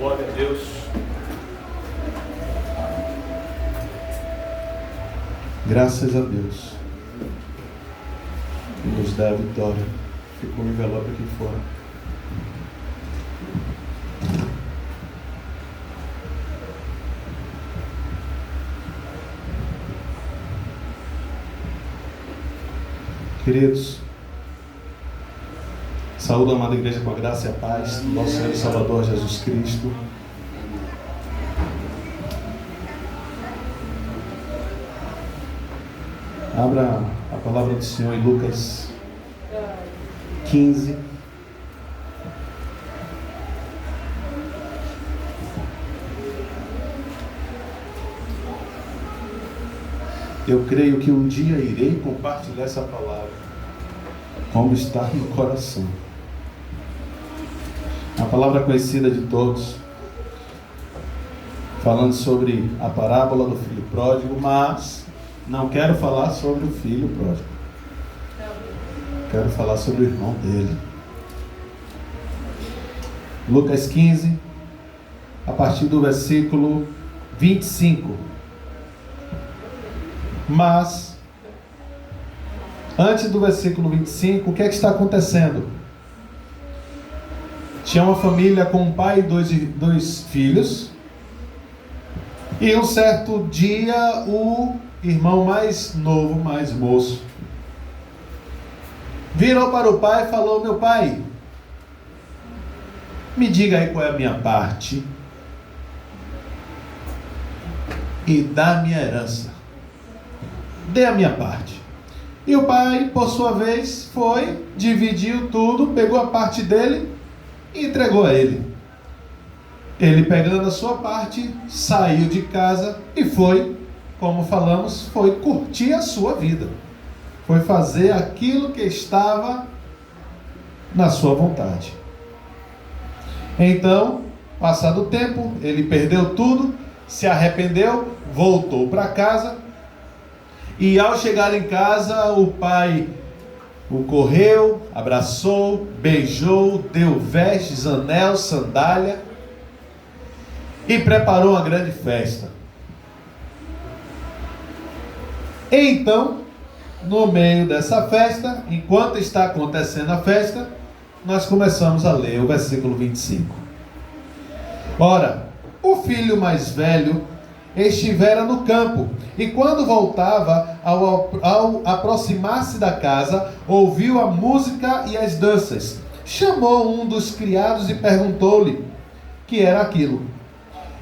Glória a Deus. Graças a Deus que nos dá a vitória. Ficou um envelope aqui fora. Queridos, saúdo a amada igreja com a graça e a paz do nosso Senhor e Salvador Jesus Cristo. Abra a palavra do Senhor em Lucas 15. Eu creio que um dia irei compartilhar essa palavra, como está no coração. A palavra conhecida de todos, falando sobre a parábola do filho pródigo, mas não quero falar sobre o filho pródigo. Quero falar sobre o irmão dele. Lucas 15, a partir do versículo 25. Mas, antes do versículo 25, o que é que está acontecendo? Tinha uma família com um pai e dois filhos. E um certo dia, o irmão mais novo, mais moço, virou para o pai e falou: meu pai, me diga aí qual é a minha parte e dá a minha herança. Dê a minha parte. E o pai, por sua vez, foi, dividiu tudo, pegou a parte dele e entregou a ele. Ele, pegando a sua parte, saiu de casa e foi, como falamos, foi curtir a sua vida. Foi fazer aquilo que estava na sua vontade. Então, passado o tempo, ele perdeu tudo, se arrependeu, voltou para casa. E ao chegar em casa, o pai o correu, abraçou, beijou, deu vestes, anel, sandália e preparou uma grande festa. Então, no meio dessa festa, enquanto está acontecendo a festa, nós começamos a ler o versículo 25. Ora, o filho mais velho estivera no campo, e quando voltava, ao aproximar-se da casa, ouviu a música e as danças. Chamou um dos criados e perguntou-lhe que era aquilo.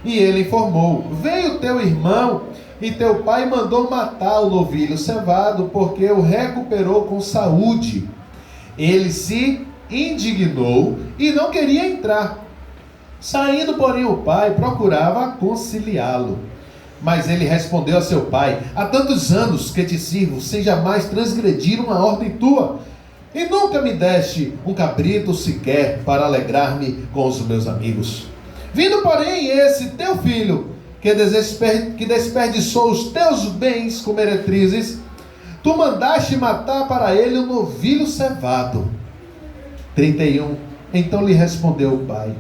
E ele informou: veio teu irmão, e teu pai mandou matar o novilho cevado, porque o recuperou com saúde. Ele se indignou e não queria entrar. Saindo, porém, o pai procurava conciliá-lo. Mas ele respondeu a seu pai: há tantos anos que te sirvo, sem jamais transgredir uma ordem tua, e nunca me deste um cabrito sequer para alegrar-me com os meus amigos. Vindo, porém, esse teu filho, que desperdiçou os teus bens com meretrizes, tu mandaste matar para ele um novilho cevado. 31. Então lhe respondeu o pai: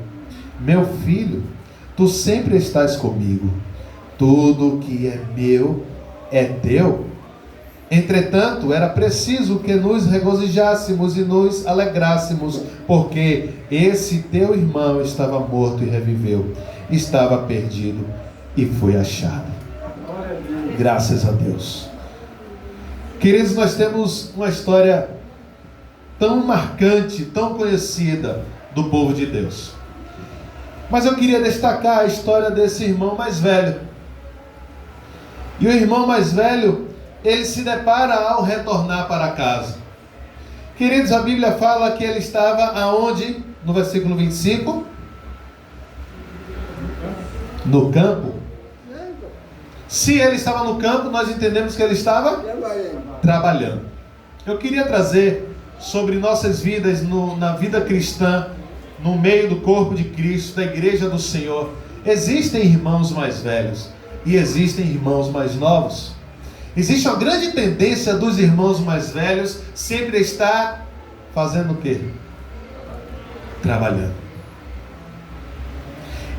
meu filho, tu sempre estás comigo. Tudo que é meu é teu. Entretanto, era preciso que nos regozijássemos e nos alegrássemos, porque esse teu irmão estava morto e reviveu, estava perdido e foi achado. Graças a Deus. Queridos, nós temos uma história tão marcante, tão conhecida do povo de Deus. Mas eu queria destacar a história desse irmão mais velho. E o irmão mais velho, ele se depara ao retornar para casa. Queridos, a Bíblia fala que ele estava aonde? No versículo 25? No campo. Se ele estava no campo, nós entendemos que ele estava trabalhando. Eu queria trazer sobre nossas vidas, na vida cristã, no meio do corpo de Cristo, da igreja do Senhor. Existem irmãos mais velhos e existem irmãos mais novos. Existe uma grande tendência dos irmãos mais velhos sempre estar fazendo o quê? Trabalhando.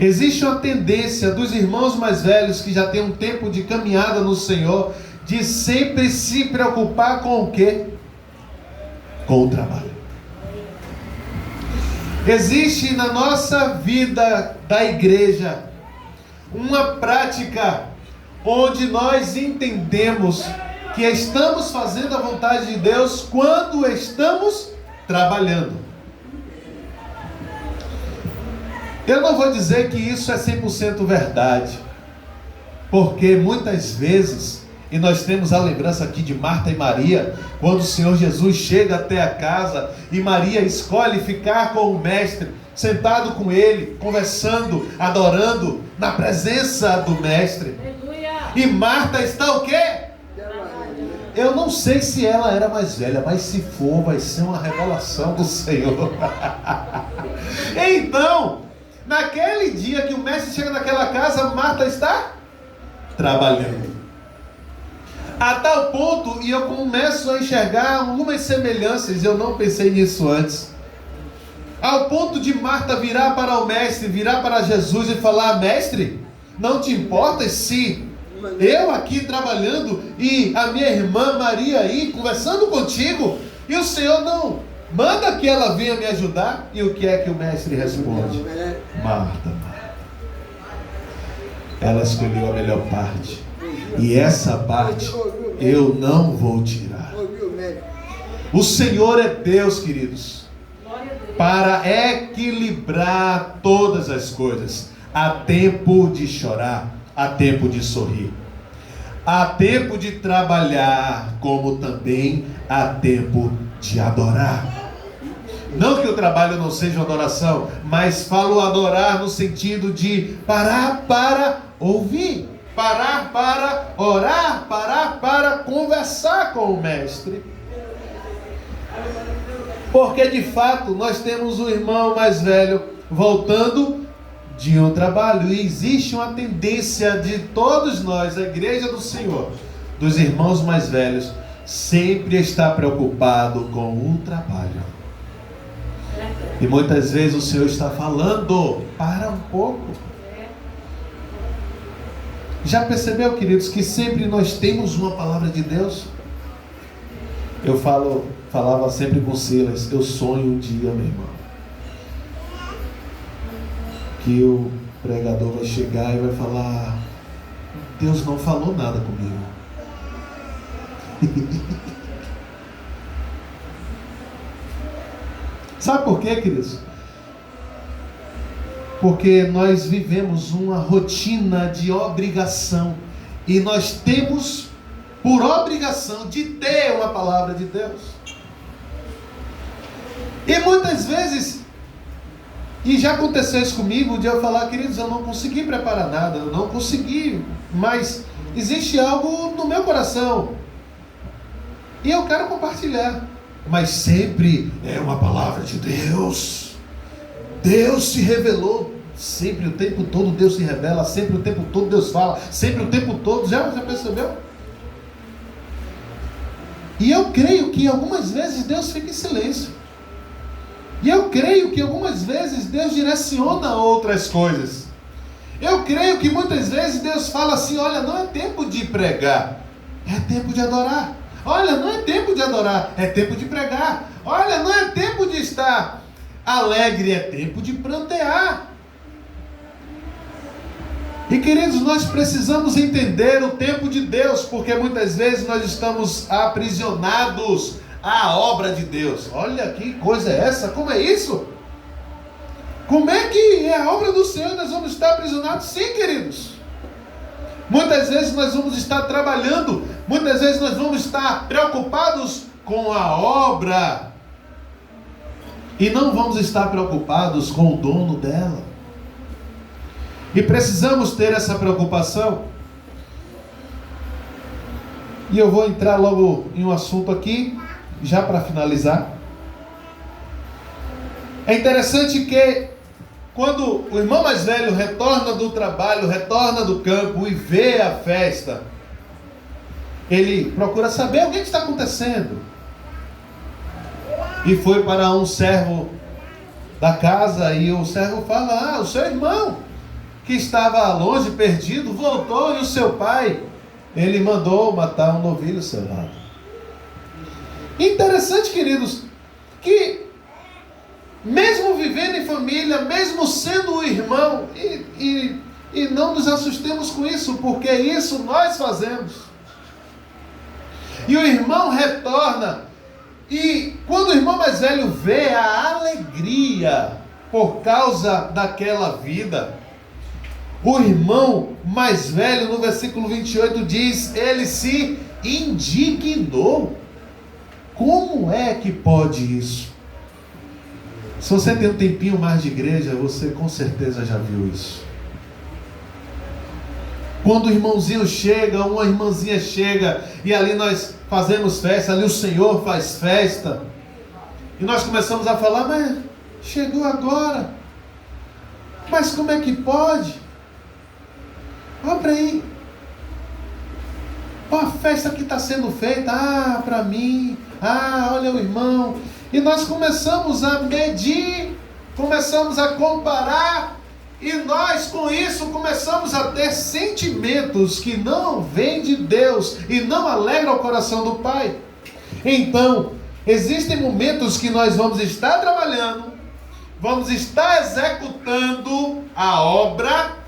Existe uma tendência dos irmãos mais velhos que já têm um tempo de caminhada no Senhor, de sempre se preocupar com o quê? Com o trabalho. Existe na nossa vida da igreja uma prática onde nós entendemos que estamos fazendo a vontade de Deus quando estamos trabalhando. Eu não vou dizer que isso é 100% verdade, porque muitas vezes, e nós temos a lembrança aqui de Marta e Maria, quando o Senhor Jesus chega até a casa e Maria escolhe ficar com o mestre, sentado com ele, conversando, adorando na presença do mestre. E Marta está o quê? Eu não sei se ela era mais velha, mas se for, vai ser uma revelação do Senhor. Então, naquele dia que o mestre chega naquela casa, Marta está trabalhando. A tal ponto, e eu começo a enxergar algumas semelhanças, eu não pensei nisso antes. Ao ponto de Marta virar para o mestre, virar para Jesus e falar: mestre, não te importas se eu aqui trabalhando e a minha irmã Maria aí conversando contigo, e o Senhor não manda que ela venha me ajudar? E o que é que o mestre responde? Marta, ela escolheu a melhor parte, e essa parte eu não vou tirar. O Senhor é Deus, queridos, para equilibrar todas as coisas. Há tempo de chorar, há tempo de sorrir, há tempo de trabalhar, como também há tempo de adorar. Não que o trabalho não seja adoração, mas falo adorar no sentido de parar para ouvir, parar para orar, parar para conversar com o mestre. Porque de fato nós temos um irmão mais velho voltando de um trabalho, e existe uma tendência de todos nós, a igreja do Senhor, dos irmãos mais velhos, sempre estar preocupado com o trabalho. E muitas vezes o Senhor está falando: para um pouco. Já percebeu, queridos, que sempre nós temos uma palavra de Deus? Eu falava sempre com Silas: eu sonho um dia, meu irmão, que o pregador vai chegar e vai falar: Deus não falou nada comigo. Sabe por quê, queridos? Porque nós vivemos uma rotina de obrigação, e nós temos por obrigação de ter uma palavra de Deus. E muitas vezes, e já aconteceu isso comigo, de eu falar: queridos, eu não consegui preparar nada, eu não consegui, mas existe algo no meu coração e eu quero compartilhar. Mas sempre é uma palavra de Deus. Deus se revelou. Sempre, o tempo todo Deus se revela. Sempre, o tempo todo Deus fala. Sempre, o tempo todo. Já percebeu? E eu creio que algumas vezes Deus fica em silêncio. E eu creio que algumas vezes Deus direciona outras coisas. Eu creio que muitas vezes Deus fala assim: olha, não é tempo de pregar, é tempo de adorar. Olha, não é tempo de adorar, é tempo de pregar. Olha, não é tempo de estar alegre, é tempo de prantear. E queridos, nós precisamos entender o tempo de Deus, porque muitas vezes nós estamos aprisionados à obra de Deus. Olha que coisa é essa? Como é isso? Como é que é a obra do Senhor e nós vamos estar aprisionados? Sim, queridos. Muitas vezes nós vamos estar trabalhando, muitas vezes nós vamos estar preocupados com a obra e não vamos estar preocupados com o dono dela. E precisamos ter essa preocupação. E eu vou entrar logo em um assunto aqui, já para finalizar. É interessante que quando o irmão mais velho retorna do trabalho, retorna do campo e vê a festa, ele procura saber o que está acontecendo. E foi para um servo da casa, e o servo fala: o seu irmão que estava longe, perdido, voltou, e o seu pai, ele mandou matar um novilho cevado. Interessante, queridos, que mesmo vivendo em família, mesmo sendo o irmão, e não nos assustemos com isso, porque isso nós fazemos. E o irmão retorna, e quando o irmão mais velho vê a alegria por causa daquela vida, o irmão mais velho, no versículo 28 diz, ele se indignou. Como é que pode isso? Se você tem um tempinho mais de igreja, você com certeza já viu isso. Quando o irmãozinho chega, uma irmãzinha chega, e ali nós fazemos festa, ali o Senhor faz festa, e nós começamos a falar, mas chegou agora, mas como é que pode? Olha aí, olha a festa que está sendo feita, para mim, olha o irmão, e nós começamos a medir, começamos a comparar, e nós com isso começamos a ter sentimentos que não vêm de Deus e não alegram o coração do Pai. Então, existem momentos que nós vamos estar trabalhando, vamos estar executando a obra,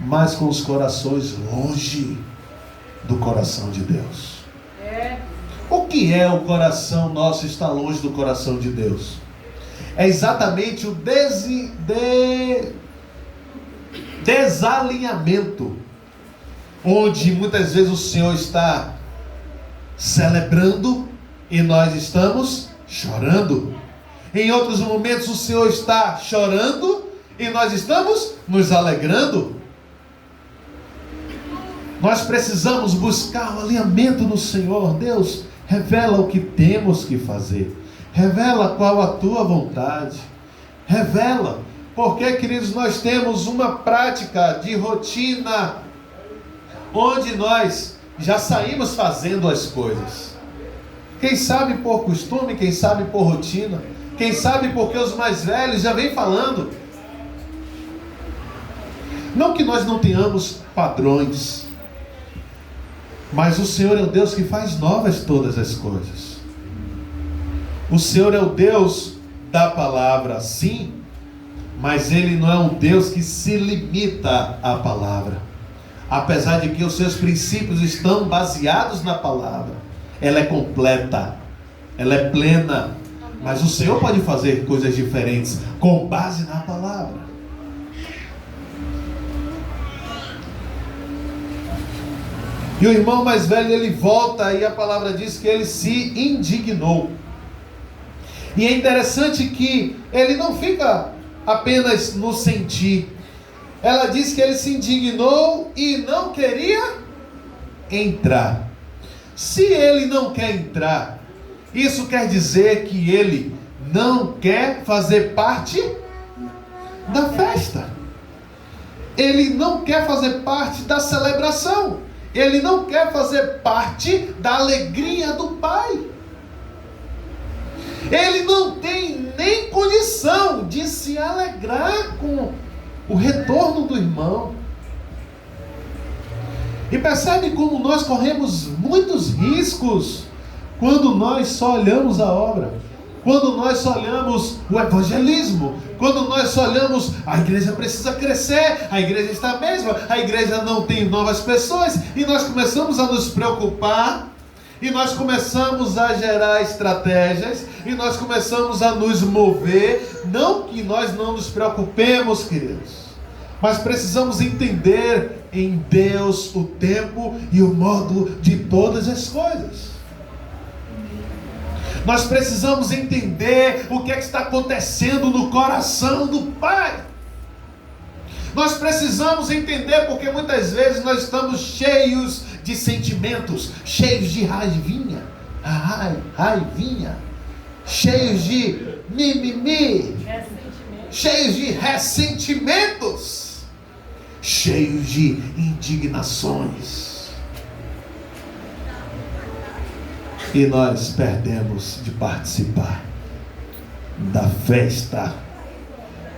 mas com os corações longe do coração de Deus. O que é o coração nosso estar longe do coração de Deus? É exatamente o desalinhamento, onde muitas vezes o Senhor está celebrando e nós estamos chorando. Em outros momentos o Senhor está chorando e nós estamos nos alegrando. Nós precisamos buscar o alinhamento no Senhor. Deus, revela o que temos que fazer. Revela qual a tua vontade. Revela. Porque, queridos, nós temos uma prática de rotina, onde nós já saímos fazendo as coisas. Quem sabe por costume, quem sabe por rotina, quem sabe porque os mais velhos já vêm falando. Não que nós não tenhamos padrões, mas o Senhor é o Deus que faz novas todas as coisas. O Senhor é o Deus da palavra, sim, mas Ele não é um Deus que se limita à palavra. Apesar de que os seus princípios estão baseados na palavra, ela é completa, ela é plena, mas o Senhor pode fazer coisas diferentes com base na palavra. E o irmão mais velho, ele volta, e a palavra diz que ele se indignou. E é interessante que ele não fica apenas no sentir. Ela diz que ele se indignou e não queria entrar. Se ele não quer entrar, isso quer dizer que ele não quer fazer parte da festa. Ele não quer fazer parte da celebração. Ele não quer fazer parte da alegria do Pai. Ele não tem nem condição de se alegrar com o retorno do irmão. E percebe como nós corremos muitos riscos quando nós só olhamos a obra, quando nós só olhamos o evangelismo, quando nós só olhamos a igreja precisa crescer, a igreja está a mesma, a igreja não tem novas pessoas, e nós começamos a nos preocupar, e nós começamos a gerar estratégias, e nós começamos a nos mover. Não que nós não nos preocupemos, queridos, mas precisamos entender em Deus o tempo e o modo de todas as coisas. Nós precisamos entender o que é que está acontecendo no coração do Pai. Nós precisamos entender, porque muitas vezes nós estamos cheios de sentimentos, cheios de raivinha, cheios de mimimi, cheios de ressentimentos, cheios de indignações. E nós perdemos de participar da festa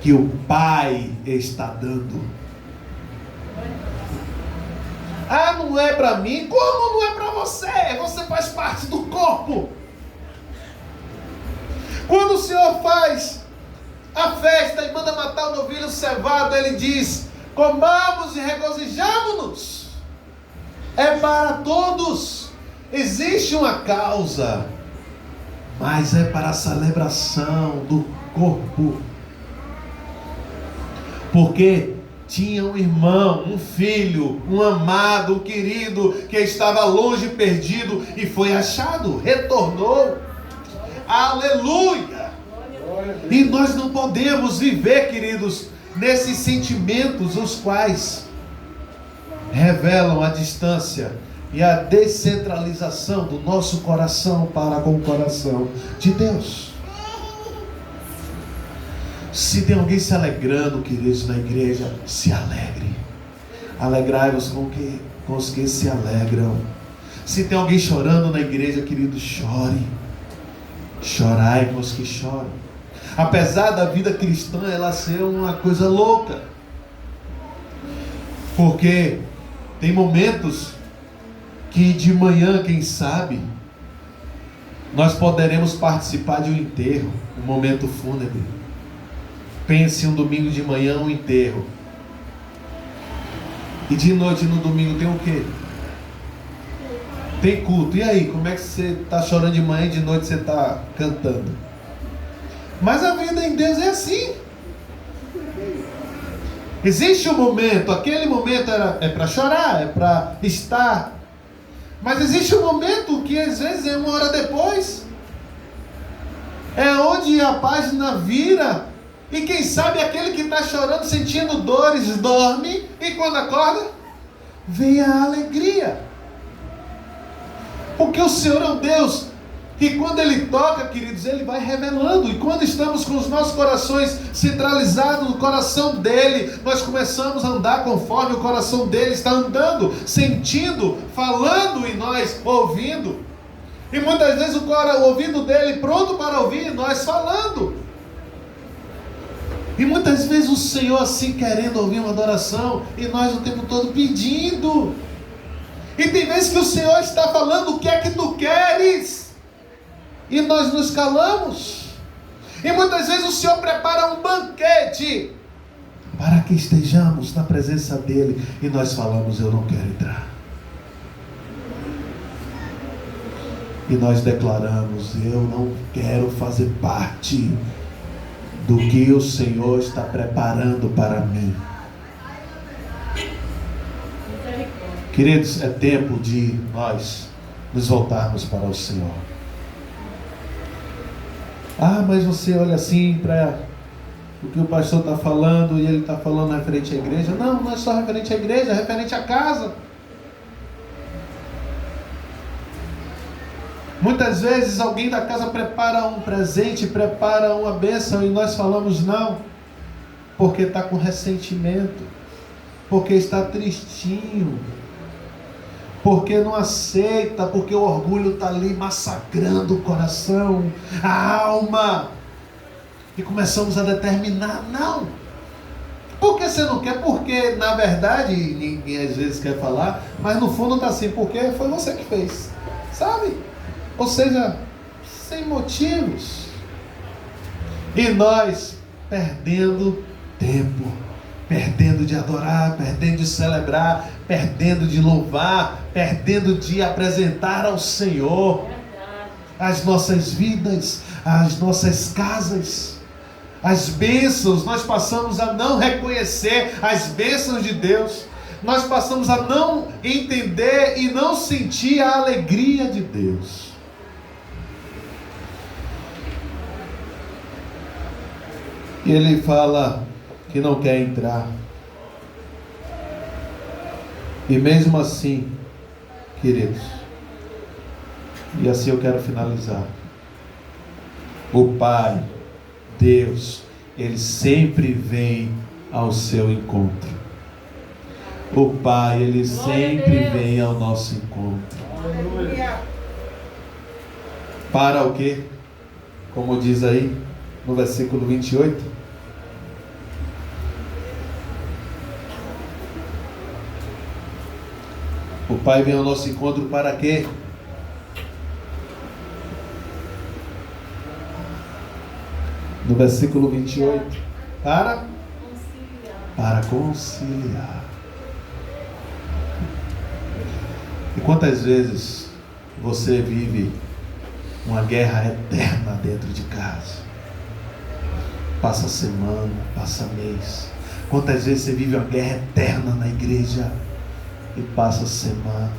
que o Pai está dando Ah, não é para mim? Como não é para você? Você faz parte do corpo. Quando o Senhor faz a festa e manda matar o novilho cevado, Ele diz: comamos e regozijamo-nos. É para todos. Existe uma causa, mas é para a celebração do corpo. Porque tinha um irmão, um filho, um amado, um querido, que estava longe, perdido, e foi achado, retornou. Aleluia! E nós não podemos viver, queridos, nesses sentimentos, os quais revelam a distância e a descentralização do nosso coração para com o coração de Deus. Se tem alguém se alegrando, queridos, na igreja, se alegre. Alegrai-vos com os que se alegram. Se tem alguém chorando na igreja, querido, chore. Chorai com os que choram. Apesar da vida cristã ela ser uma coisa louca, porque tem momentos que de manhã, quem sabe, nós poderemos participar de um enterro, um momento fúnebre. Pense um domingo de manhã, um enterro. E de noite no domingo tem o quê? Tem culto. E aí, como é que você está chorando de manhã e de noite você está cantando? Mas a vida em Deus é assim. Existe um momento, aquele momento é para chorar, é para estar. Mas existe um momento que às vezes é uma hora depois. É onde a página vira. E quem sabe aquele que está chorando, sentindo dores, dorme. E quando acorda, vem a alegria. Porque o Senhor é um Deus que quando Ele toca, queridos, Ele vai revelando. E quando estamos com os nossos corações centralizados no coração dEle, nós começamos a andar conforme o coração dEle está andando, sentindo, falando e nós ouvindo. E muitas vezes o ouvido dEle pronto para ouvir e nós falando. E muitas vezes o Senhor assim querendo ouvir uma adoração e nós o tempo todo pedindo. E tem vezes que o Senhor está falando: o que é que tu queres? E nós nos calamos. E muitas vezes o Senhor prepara um banquete para que estejamos na presença dEle. E nós falamos: eu não quero entrar. E nós declaramos: eu não quero fazer parte do que o Senhor está preparando para mim. Queridos, é tempo de nós nos voltarmos para o Senhor. Ah, mas você olha assim para o que o pastor está falando e ele está falando referente à igreja. Não, não é só referente à igreja, é referente à casa. Muitas vezes alguém da casa prepara um presente, prepara uma bênção e nós falamos não, porque está com ressentimento, porque está tristinho, porque não aceita, porque o orgulho está ali massacrando o coração, a alma, e começamos a determinar não. Por que você não quer? Porque na verdade, ninguém às vezes quer falar, mas no fundo está assim, porque foi você que fez, sabe? Ou seja, sem motivos. E nós perdendo tempo, perdendo de adorar, perdendo de celebrar, perdendo de louvar, perdendo de apresentar ao Senhor as nossas vidas, as nossas casas, as bênçãos. Nós passamos a não reconhecer as bênçãos de Deus. Nós passamos a não entender e não sentir a alegria de Deus. E ele fala que não quer entrar. E mesmo assim, queridos, e assim eu quero finalizar. O Pai, Deus, Ele sempre vem ao seu encontro. O Pai, Ele sempre vem ao nosso encontro. Para o quê? Como diz aí no versículo 28. Pai vem ao nosso encontro para quê? No versículo 28. Para conciliar. E quantas vezes você vive uma guerra eterna dentro de casa? Passa semana, passa mês. Quantas vezes você vive uma guerra eterna na igreja e passa semana?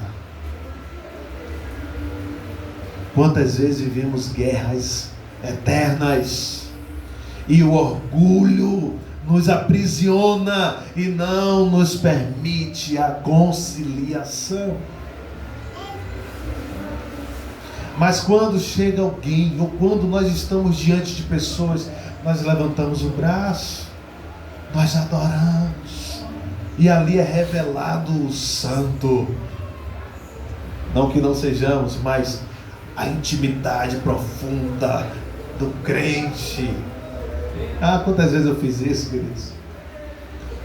Quantas vezes vivemos guerras eternas e o orgulho nos aprisiona e não nos permite a conciliação? Mas quando chega alguém, ou quando nós estamos diante de pessoas, nós levantamos o braço, nós adoramos, e ali é revelado o santo. Não que não sejamos, mas a intimidade profunda do crente. Quantas vezes eu fiz isso, queridos?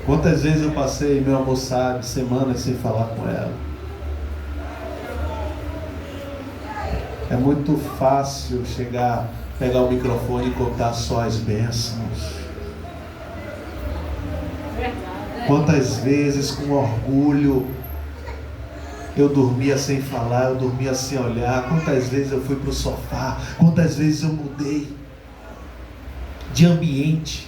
Quantas vezes eu passei, meu amor sabe, semanas sem falar com ela. É muito fácil chegar, pegar o microfone e contar só as bênçãos. Quantas vezes com orgulho eu dormia sem falar, eu dormia sem olhar. Quantas vezes eu fui para o sofá, quantas vezes eu mudei de ambiente.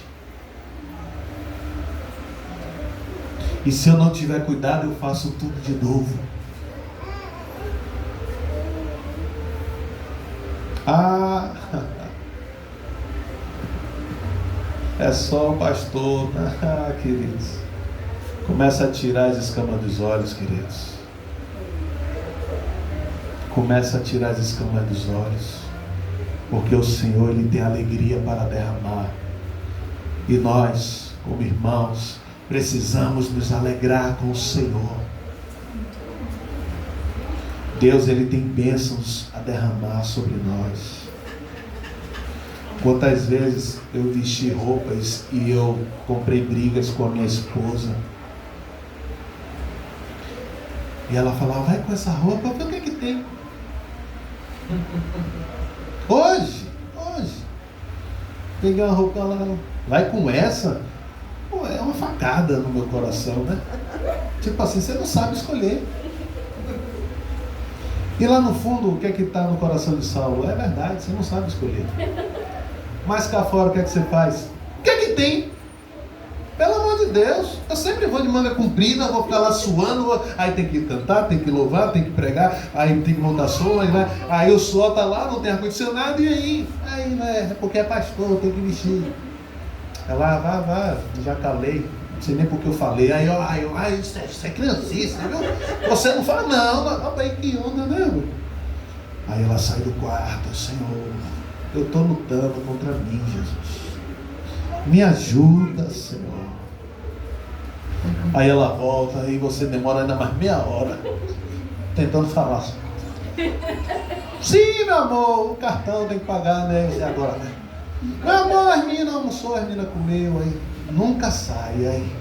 E se eu não tiver cuidado, eu faço tudo de novo. É só o pastor. Queridos, começa a tirar as escamas dos olhos, queridos. Começa a tirar as escamas dos olhos, porque o Senhor, Ele tem alegria para derramar, e nós, como irmãos, precisamos nos alegrar com o Senhor. Deus, Ele tem bênçãos a derramar sobre nós. Quantas vezes eu vesti roupas e eu comprei brigas com a minha esposa, e ela falava, vai com essa roupa, o que é que tem? Hoje, peguei uma roupa lá, vai com essa? Pô, é uma facada no meu coração, né? Tipo assim, você não sabe escolher. E lá no fundo, o que é que está no coração de Saulo? É verdade, você não sabe escolher. Mas cá fora, o que é que você faz? O que é que tem? Pelo amor de Deus, eu sempre vou de manga comprida, vou ficar lá suando, aí tem que cantar, tem que louvar, tem que pregar, aí tem que montar som, aí o suor tá lá, não tem ar-condicionado, e aí? Aí, né, é porque é pastor, tem que vestir. Ela, vai, já calei, não sei nem porque eu falei, isso é criancice, viu? Você não fala, não, aí que onda, né? Aí ela sai do quarto, Senhor, eu estou lutando contra mim, Jesus. Me ajuda, Senhor. Aí ela volta e você demora ainda mais meia hora tentando falar. Sim, meu amor, o cartão tem que pagar, né? E agora, né? Meu amor, as meninas almoçou, as meninas comeu, aí nunca sai, aí.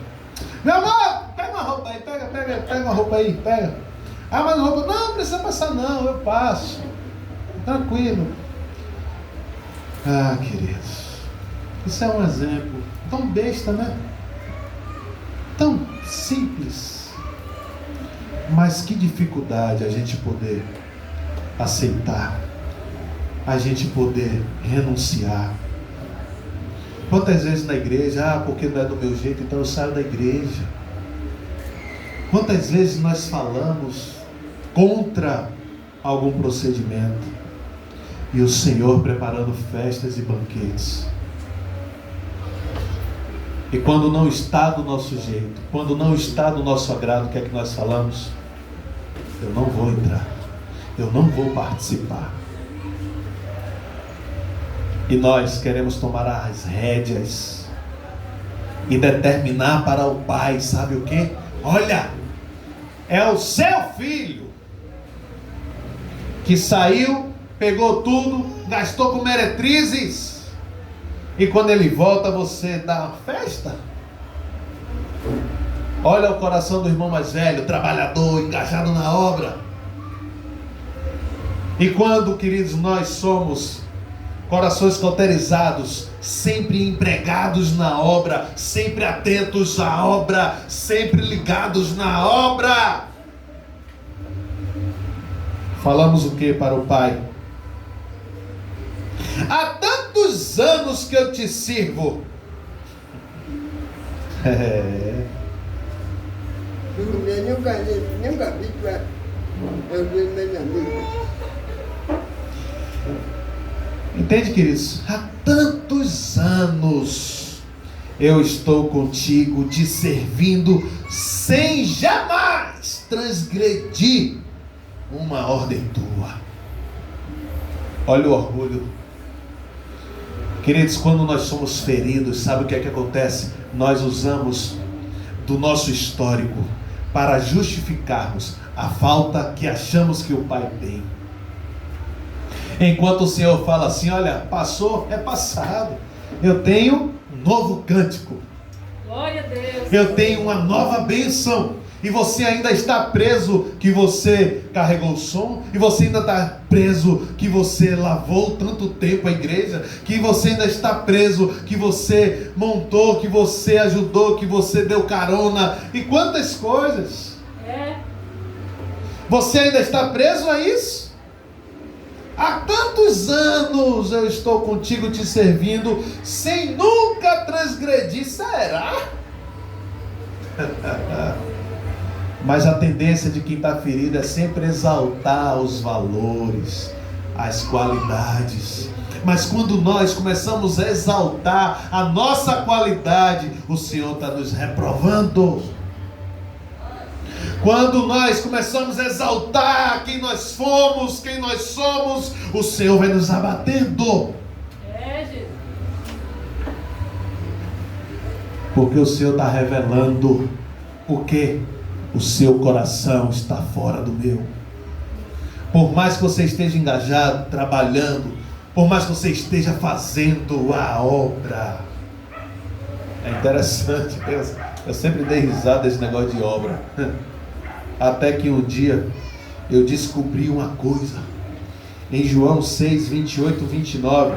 Meu amor, pega uma roupa aí, pega uma roupa aí, pega. Mas roupa, não precisa passar não, eu passo. Tranquilo. Queridos, isso é um exemplo tão besta, né? Tão simples. Mas que dificuldade a gente poder aceitar, a gente poder renunciar. Quantas vezes na igreja, porque não é do meu jeito, então eu saio da igreja. Quantas vezes nós falamos contra algum procedimento, e o Senhor preparando festas e banquetes. E quando não está do nosso jeito, quando não está do nosso agrado, o que é que nós falamos? Eu não vou entrar, eu não vou participar. E nós queremos tomar as rédeas e determinar para o Pai, sabe o que? Olha, é o seu filho que saiu, pegou tudo, gastou com meretrizes, e quando ele volta você dá uma festa? Olha o coração do irmão mais velho, trabalhador, engajado na obra. E quando, queridos, nós somos corações cauterizados, sempre empregados na obra, sempre atentos à obra, sempre ligados na obra. Falamos o que para o Pai? Há tantos anos que eu te sirvo. Entende, queridos? Há tantos anos eu estou contigo, te servindo, sem jamais transgredir uma ordem tua. Olha o orgulho. Queridos, quando nós somos feridos, sabe o que é que acontece? Nós usamos do nosso histórico para justificarmos a falta que achamos que o Pai tem. Enquanto o Senhor fala assim: olha, passou, é passado. Eu tenho um novo cântico. Glória a Deus. Eu tenho uma nova bênção. E você ainda está preso que você carregou o som, e você ainda está preso que você lavou tanto tempo a igreja, que você ainda está preso que você montou, que você ajudou, que você deu carona, e quantas coisas. Você ainda está preso a isso? Há tantos anos eu estou contigo te servindo, sem nunca transgredir. Será? Mas a tendência de quem está ferido é sempre exaltar os valores, as qualidades. Mas quando nós começamos a exaltar a nossa qualidade, o Senhor está nos reprovando. Quando nós começamos a exaltar quem nós fomos, quem nós somos, o Senhor vai nos abatendo. Jesus. Porque o Senhor está revelando o quê? O seu coração está fora do meu. Por mais que você esteja engajado, trabalhando, por mais que você esteja fazendo a obra. É interessante, eu sempre dei risada desse negócio de obra. Até que um dia eu descobri uma coisa. Em João 6, 28, 29.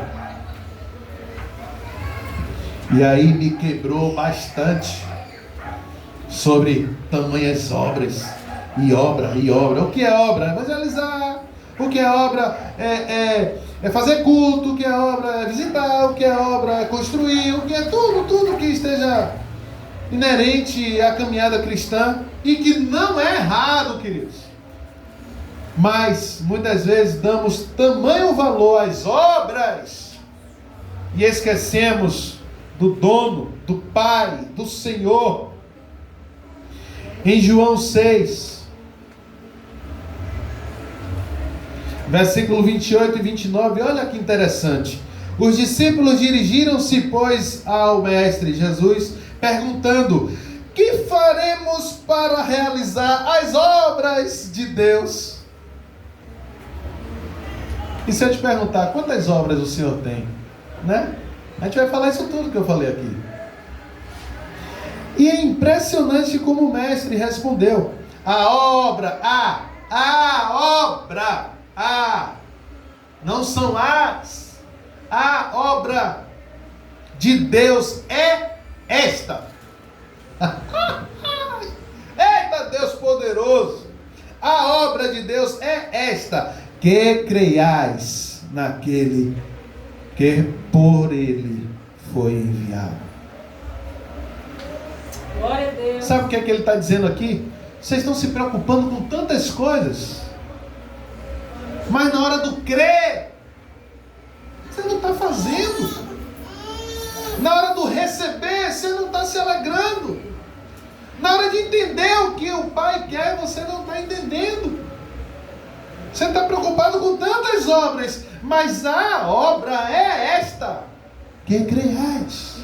E aí me quebrou bastante sobre tamanhas obras. E obra. O que é obra? Evangelizar. O que é obra? É fazer culto. O que é obra? É visitar. O que é obra? É construir. O que é tudo que esteja inerente à caminhada cristã. E que não é errado, queridos. Mas muitas vezes damos tamanho valor às obras e esquecemos do dono, do Pai, do Senhor. Em João 6, versículo 28 e 29, olha que interessante. Os discípulos dirigiram-se, pois, ao Mestre Jesus, perguntando: que faremos para realizar as obras de Deus? E se eu te perguntar, quantas obras o Senhor tem? Né? A gente vai falar isso tudo que eu falei aqui. E é impressionante como o mestre respondeu: não são as, a obra de Deus é esta. Eita Deus poderoso! A obra de Deus é esta: que creiais naquele que por ele foi enviado. Glória a Deus. Sabe o que é que ele está dizendo aqui? Vocês estão se preocupando com tantas coisas, mas na hora do crer, você não está fazendo. Na hora do receber, você não está se alegrando. Na hora de entender o que o Pai quer, você não está entendendo. Você está preocupado com tantas obras, mas a obra é esta: que creiais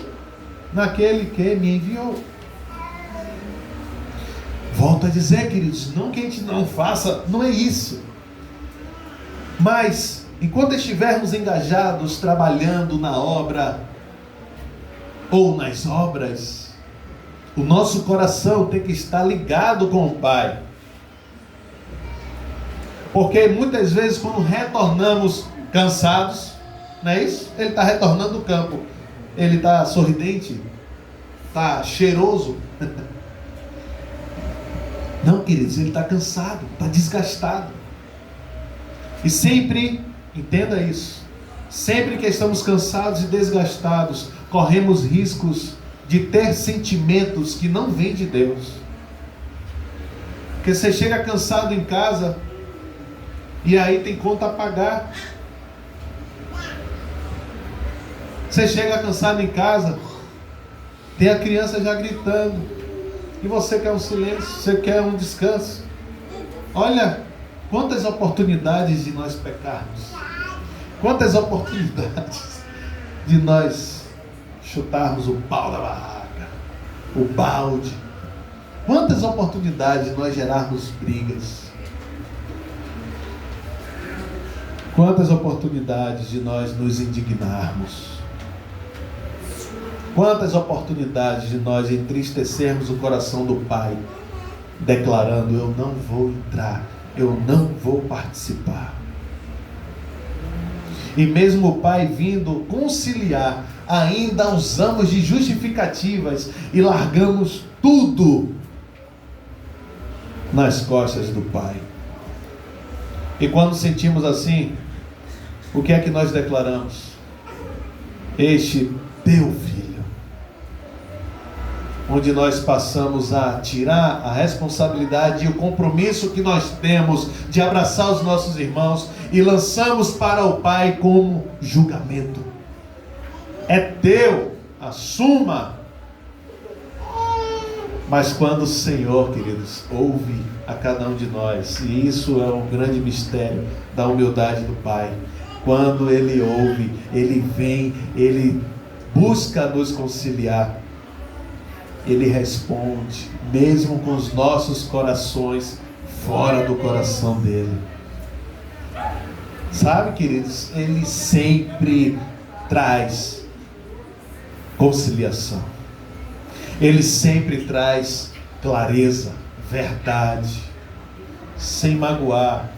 naquele que me enviou. Volto a dizer, queridos, não que a gente não faça, não é isso. Mas, enquanto estivermos engajados, trabalhando na obra, ou nas obras, O nosso coração tem que estar ligado com o Pai. Porque muitas vezes quando retornamos cansados, não é isso? Ele está retornando do campo. Ele está sorridente? Está cheiroso? Não, queridos, ele está cansado, está desgastado. E sempre, entenda isso, sempre que estamos cansados e desgastados, corremos riscos de ter sentimentos que não vêm de Deus. Porque você chega cansado em casa e aí tem conta a pagar. Você chega cansado em casa, tem a criança já gritando, e você quer um silêncio, você quer um descanso. Olha quantas oportunidades de nós pecarmos, quantas oportunidades de nós chutarmos o pau da barraca, o balde, quantas oportunidades de nós gerarmos brigas, quantas oportunidades de nós nos indignarmos, quantas oportunidades de nós entristecermos o coração do Pai, declarando: eu não vou entrar, eu não vou participar. E mesmo o Pai vindo conciliar, ainda usamos de justificativas e largamos tudo nas costas do Pai. E quando sentimos assim, o que é que nós declaramos? Este teu filho. Onde nós passamos a tirar a responsabilidade e o compromisso que nós temos de abraçar os nossos irmãos e lançamos para o Pai como julgamento. É teu, assuma. Mas quando o Senhor, queridos, ouve a cada um de nós, e isso é um grande mistério da humildade do Pai, quando Ele ouve, Ele vem, Ele busca nos conciliar, Ele responde, mesmo com os nossos corações fora do coração dele. Sabe, queridos, Ele sempre traz conciliação. Ele sempre traz clareza, verdade, sem magoar.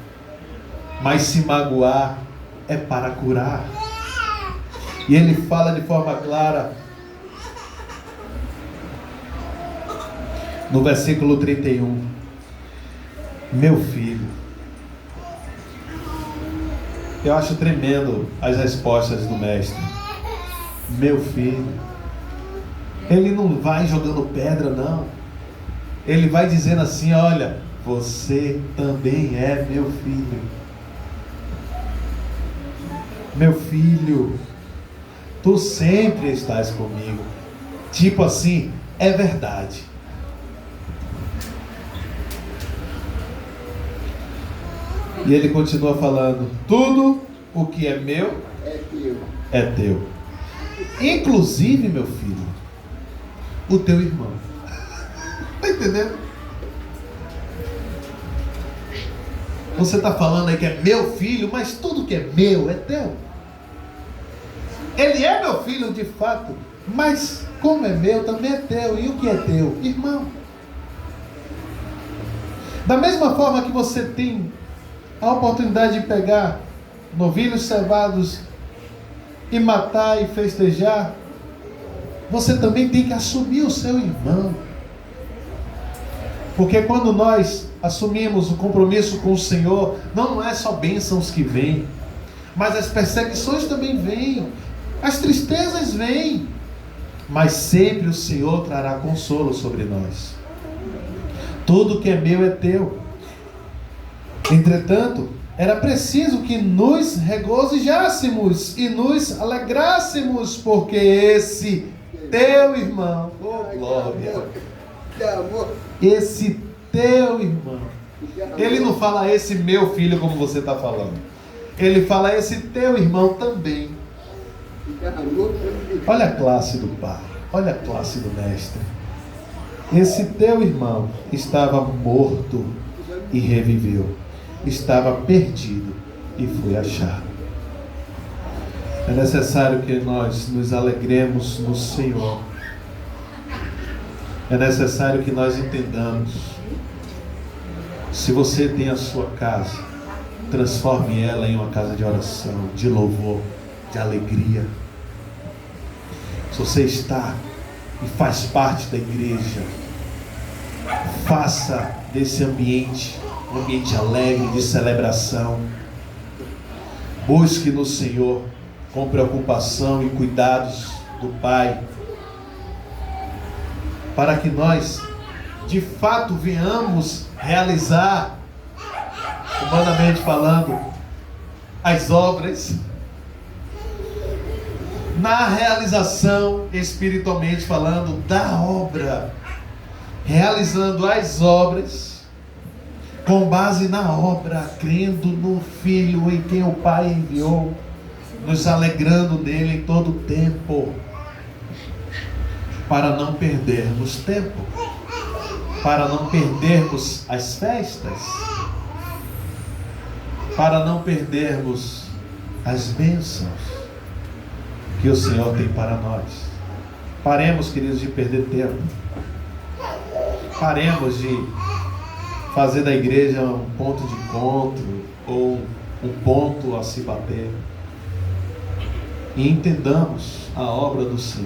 Mas se magoar é para curar. E Ele fala de forma clara no versículo 31, meu filho. Eu acho tremendo as respostas do mestre. Meu filho. Ele não vai jogando pedra, não. Ele vai dizendo assim: olha, você também é meu filho. Meu filho, tu sempre estás comigo. Tipo assim, é verdade. E ele continua falando: tudo o que é meu é teu. Inclusive, meu filho, o teu irmão. Está entendendo? Você está falando aí que é meu filho, mas tudo que é meu é teu. Ele é meu filho de fato, mas como é meu, também é teu. E o que é teu? Irmão. Da mesma forma que você tem a oportunidade de pegar novilhos cevados e matar e festejar, você também tem que assumir o seu irmão. Porque quando nós assumimos o compromisso com o Senhor, não é só bênçãos que vêm, mas as perseguições também vêm, as tristezas vêm, mas sempre o Senhor trará consolo sobre nós. Tudo que é meu é teu. Entretanto, era preciso que nos regozijássemos e nos alegrássemos, porque esse teu irmão, oh glória, esse teu irmão, ele não fala esse meu filho como você está falando, ele fala esse teu irmão também. Olha a classe do Pai, olha a classe do Mestre. Esse teu irmão estava morto e reviveu, estava perdido e foi achado. É necessário que nós nos alegremos no Senhor. É necessário que nós entendamos. Se você tem a sua casa, transforme ela em uma casa de oração, de louvor, de alegria. Se você está e faz parte da igreja, faça desse ambiente um ambiente alegre, de celebração. Busque no Senhor com preocupação e cuidados do Pai, para que nós de fato venhamos realizar, humanamente falando, as obras. Na realização, espiritualmente falando, da obra, realizando as obras com base na obra, crendo no Filho em quem o Pai enviou, nos alegrando nele em todo o tempo, para não perdermos tempo, para não perdermos as festas, para não perdermos as bênçãos que o Senhor tem para nós. Paremos, queridos, de perder tempo. Paremos de fazer da igreja um ponto de encontro ou um ponto a se bater. E entendamos a obra do Senhor.